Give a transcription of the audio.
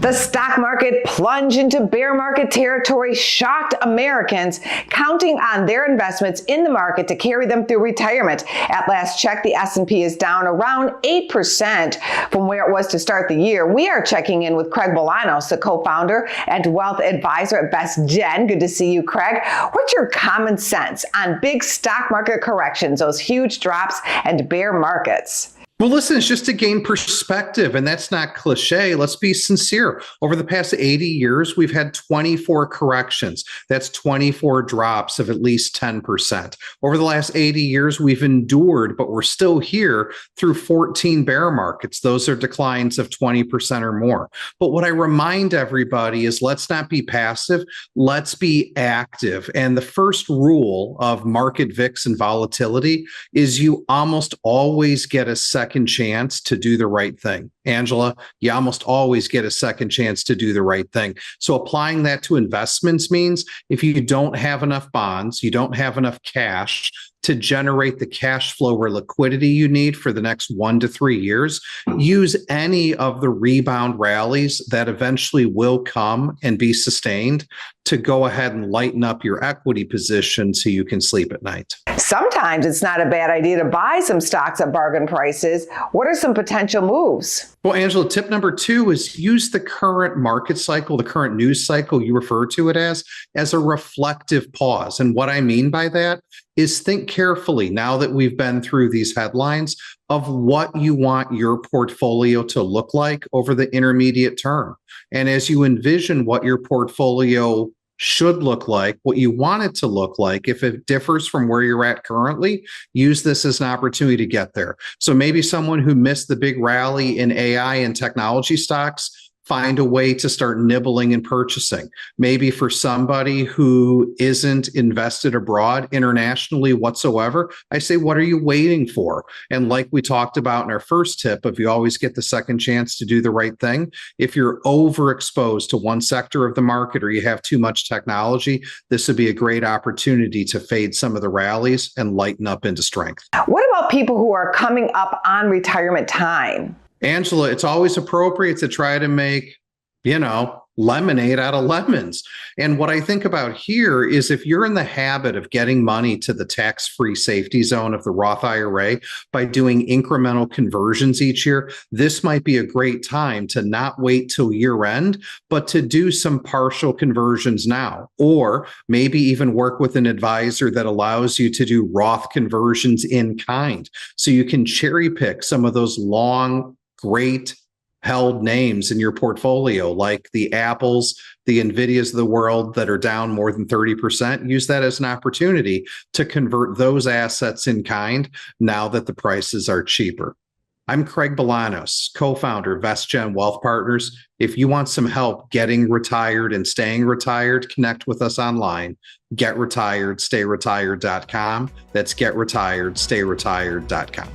The stock market plunged into bear market territory shocked Americans counting on their investments in the market to carry them through retirement. At last check, the S&P is down around 8% from where it was to start the year. We are checking in with Craig Bolanos, the co-founder and wealth advisor at VestGen. Good to see you, Craig. What's your common sense on big stock market corrections, those huge drops and bear markets? Well, listen, it's just to gain perspective, and that's not cliche. Let's be sincere. Over the past 80 years, we've had 24 corrections. That's 24 drops of at least 10%. Over the last 80 years, we've endured, but we're still here through 14 bear markets. Those are declines of 20% or more. But what I remind everybody is let's not be passive. Let's be active. And the first rule of market VIX and volatility is you almost always get a second chance to do the right thing. Angela, you almost always get a second chance to do the right thing. So applying that to investments means if you don't have enough bonds, you don't have enough cash to generate the cash flow or liquidity you need for the next 1 to 3 years, use any of the rebound rallies that eventually will come and be sustained to go ahead and lighten up your equity position so you can sleep at night. Sometimes it's not a bad idea to buy some stocks at bargain prices. What are some potential moves? Well, Angela, tip number 2 is use the current market cycle, the current news cycle, you refer to it as a reflective pause. And what I mean by that is think carefully, now that we've been through these headlines, of what you want your portfolio to look like over the intermediate term. And as you envision what your portfolio should look like, what you want it to look like, if it differs from where you're at currently, use this as an opportunity to get there. So maybe someone who missed the big rally in AI and technology stocks, find a way to start nibbling and purchasing. Maybe for somebody who isn't invested abroad internationally whatsoever, I say, what are you waiting for? And like we talked about in our first tip, if you always get the second chance to do the right thing, if you're overexposed to one sector of the market or you have too much technology, this would be a great opportunity to fade some of the rallies and lighten up into strength. What about people who are coming up on retirement time? Angela, it's always appropriate to try to make, lemonade out of lemons. And what I think about here is if you're in the habit of getting money to the tax-free safety zone of the Roth IRA by doing incremental conversions each year, this might be a great time to not wait till year end, but to do some partial conversions now, or maybe even work with an advisor that allows you to do Roth conversions in kind. So you can cherry pick some of those long, great held names in your portfolio, like the Apples, the Nvidias of the world that are down more than 30%. Use that as an opportunity to convert those assets in kind now that the prices are cheaper. I'm Craig Bolanos, co-founder of VestGen Wealth Partners. If you want some help getting retired and staying retired, connect with us online. GetRetiredStayRetired.com. That's GetRetiredStayRetired.com.